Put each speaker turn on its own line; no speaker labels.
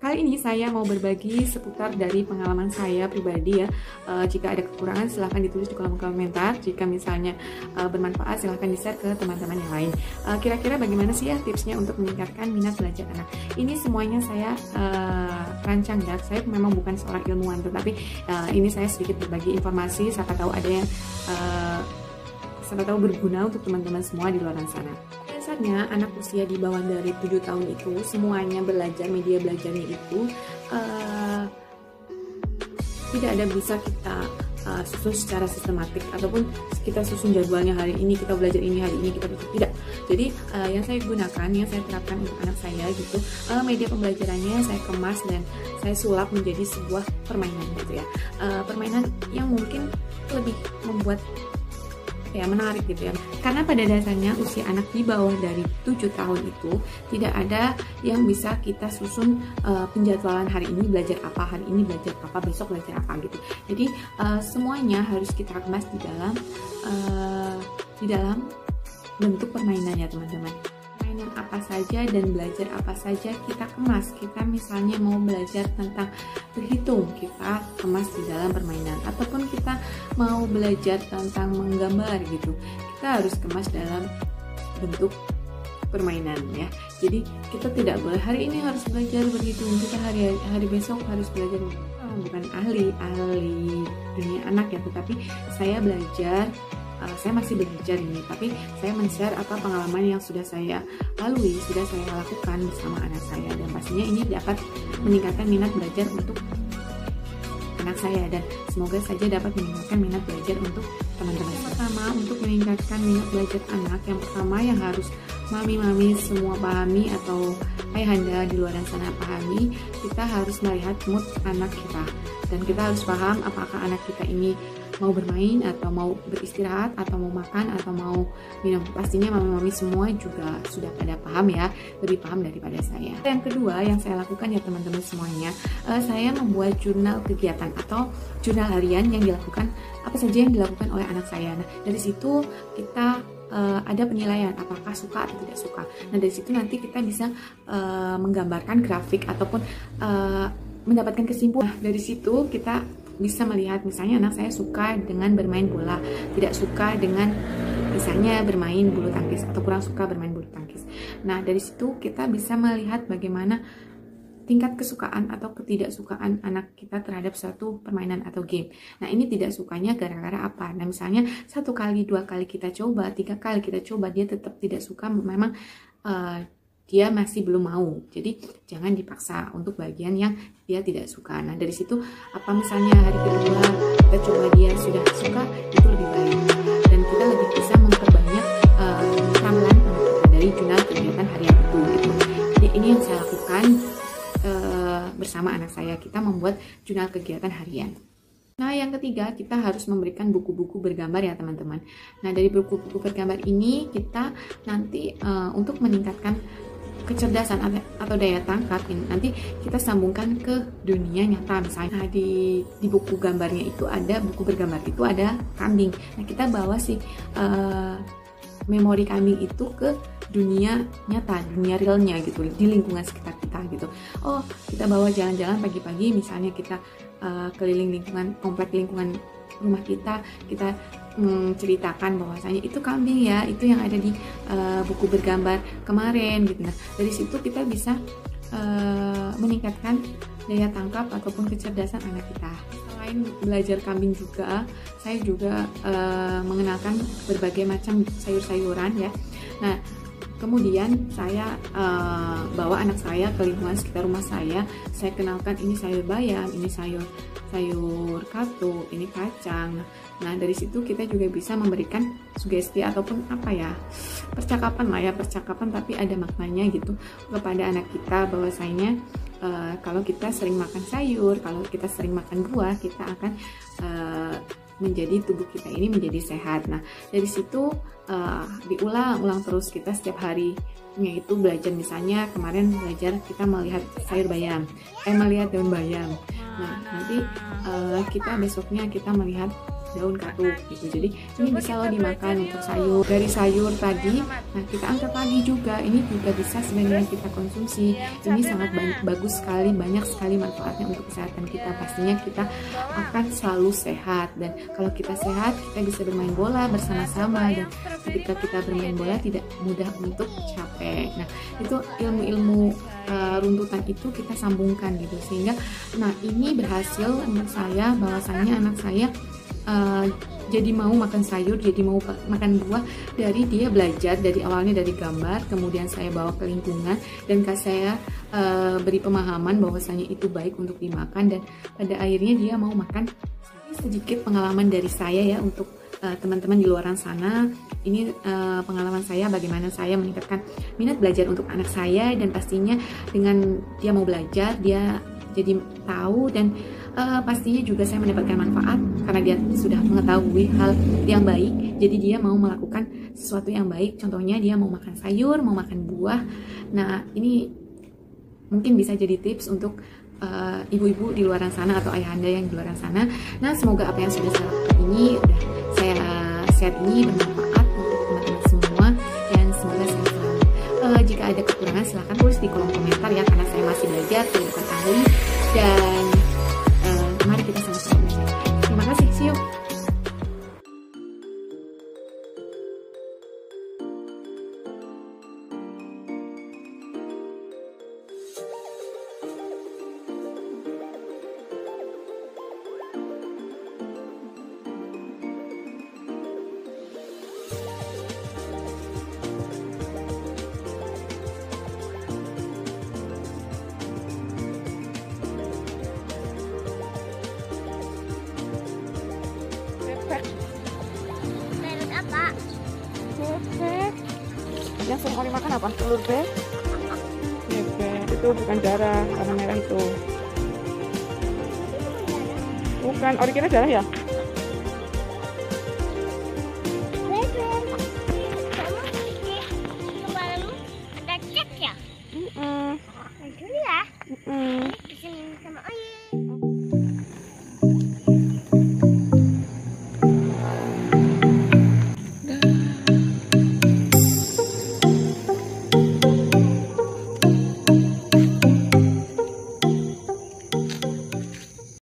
Kali ini saya mau berbagi seputar dari pengalaman saya pribadi ya. Jika ada kekurangan silahkan ditulis di kolom komentar. Jika misalnya bermanfaat silahkan di-share ke teman-teman yang lain. Kira-kira bagaimana sih ya tipsnya untuk meningkatkan minat belajar anak? Ini semuanya saya rancang ya. Saya memang bukan seorang ilmuwan, tetapi ini saya sedikit berbagi informasi. Siapa tahu ada yang berguna untuk teman-teman semua di luar sana. Biasanya anak usia di bawah dari 7 tahun itu semuanya belajar, media belajarnya itu tidak ada bisa kita susun secara sistematik ataupun kita susun jadwalnya hari ini kita belajar ini, hari ini kita belajar, tidak. Jadi yang saya gunakan, yang saya terapkan untuk anak saya gitu, media pembelajarannya saya kemas dan saya sulap menjadi sebuah permainan gitu ya, permainan yang mungkin lebih membuat ya menarik gitu ya, karena pada dasarnya usia anak di bawah dari 7 tahun itu tidak ada yang bisa kita susun penjadwalan hari ini belajar apa, hari ini belajar apa, besok belajar apa gitu. Jadi semuanya harus kita kemas di dalam bentuk permainan ya teman-teman. Permainan apa saja dan belajar apa saja kita kemas. Kita misalnya mau belajar tentang berhitung, kita kemas di dalam permainan, ataupun kita mau belajar tentang menggambar gitu, kita harus kemas dalam bentuk permainan ya. Jadi kita tidak boleh hari ini harus belajar berhitung, kita hari besok harus belajar bukan ahli dunia anak ya, tetapi saya belajar, saya masih belajar ini, tapi saya men-share apa pengalaman yang sudah saya lalui, sudah saya lakukan bersama anak saya, dan pastinya ini dapat meningkatkan minat belajar untuk anak saya, dan semoga saja dapat meningkatkan minat belajar untuk teman-teman. Yang pertama, untuk meningkatkan minat belajar anak, yang pertama yang harus mami-mami semua pahami atau ayahanda di luar sana pahami, kita harus melihat mood anak kita, dan kita harus paham apakah anak kita ini mau bermain atau mau beristirahat atau mau makan atau mau minum. Pastinya mami-mami semua juga sudah pada paham ya, lebih paham daripada saya. Yang kedua yang saya lakukan ya teman-teman semuanya, saya membuat jurnal kegiatan atau jurnal harian yang dilakukan, apa saja yang dilakukan oleh anak saya. Nah dari situ kita ada penilaian apakah suka atau tidak suka. Nah dari situ nanti kita bisa menggambarkan grafik ataupun mendapatkan kesimpulan. Nah, dari situ kita bisa melihat misalnya anak saya suka dengan bermain bola, tidak suka dengan misalnya bermain bulu tangkis, atau kurang suka bermain bulu tangkis. Nah dari situ kita bisa melihat bagaimana tingkat kesukaan atau ketidaksukaan anak kita terhadap suatu permainan atau game. Nah ini tidak sukanya gara-gara apa? Nah misalnya 1 kali, 2 kali kita coba, 3 kali kita coba, dia tetap tidak suka, memang dia masih belum mau. Jadi jangan dipaksa untuk bagian yang dia tidak suka. Nah dari situ apa misalnya hari kedua kita coba dia sudah suka, itu lebih baik, dan kita lebih bisa memperbanyak ramalan dari jurnal kegiatan harian itu gitu. Jadi ini yang saya lakukan bersama anak saya, kita membuat jurnal kegiatan harian. Nah yang ketiga, kita harus memberikan buku-buku bergambar ya teman-teman. Nah dari buku-buku bergambar ini kita nanti untuk meningkatkan kecerdasan atau daya tangkap ini nanti kita sambungkan ke dunia nyata. Misalnya di buku gambarnya itu ada, buku bergambar itu ada kambing. Nah kita bawa sih memori kambing itu ke dunia nyata, dunia realnya gitu, di lingkungan sekitar kita gitu. Oh kita bawa jalan-jalan pagi-pagi, misalnya kita keliling lingkungan, komplek lingkungan rumah kita ceritakan bahwasanya itu kambing ya, itu yang ada di buku bergambar kemarin gitu. Nah dari situ kita bisa meningkatkan daya tangkap ataupun kecerdasan anak kita. Selain belajar kambing juga, saya juga mengenalkan berbagai macam sayur-sayuran ya. Nah kemudian saya bawa anak saya ke lingkungan sekitar rumah saya kenalkan ini sayur bayam, ini sayur katu, ini kacang. Nah dari situ kita juga bisa memberikan sugesti ataupun apa ya, percakapan tapi ada maknanya gitu kepada anak kita, bahwasanya kalau kita sering makan sayur, kalau kita sering makan buah, kita akan menjadi tubuh kita ini menjadi sehat. Nah dari situ diulang terus kita setiap hari, yaitu belajar. Misalnya kemarin belajar kita melihat sayur bayam, melihat daun bayam. Nah nanti kita besoknya kita melihat daun katuk gitu. Jadi ini bisa loh dimakan untuk sayur. Dari sayur tadi, nah kita angkat lagi juga. Ini juga bisa sebenarnya kita konsumsi. Ini sangat bagus sekali, banyak sekali manfaatnya untuk kesehatan kita. Pastinya kita akan selalu sehat, dan kalau kita sehat kita bisa bermain bola bersama-sama, dan ketika kita bermain bola tidak mudah untuk capek. Nah itu ilmu-ilmu runtutan itu kita sambungkan gitu, sehingga nah ini berhasil menurut saya, bahwasanya anak saya jadi mau makan sayur, jadi mau makan buah dari dia belajar dari awalnya dari gambar, kemudian saya bawa ke lingkungan dan saya beri pemahaman bahwasanya itu baik untuk dimakan, dan pada akhirnya dia mau makan. Sedikit pengalaman dari saya ya untuk teman-teman di luar sana. Ini pengalaman saya bagaimana saya meningkatkan minat belajar untuk anak saya, dan pastinya dengan dia mau belajar dia jadi tahu, dan pastinya juga saya mendapatkan manfaat karena dia sudah mengetahui hal yang baik, jadi dia mau melakukan sesuatu yang baik. Contohnya dia mau makan sayur, mau makan buah. Nah ini mungkin bisa jadi tips untuk ibu-ibu di luar sana atau ayahanda yang di luar sana. Nah semoga apa yang sudah saya lakukan ini, udah saya share ini bermanfaat untuk teman-teman semua, dan semoga saya selalu. Jika ada kekurangan silahkan tulis di kolom komentar ya, karena saya masih belajar, saya bukan ahli, dan mari kita sama-sama belajar. Terima kasih, see you.
Merek apa?
Bebek. Yang sering Ori makan apa? Telur bebek. Bebek itu bukan darah, karena merah itu. Bukan, Ori kira darah ya?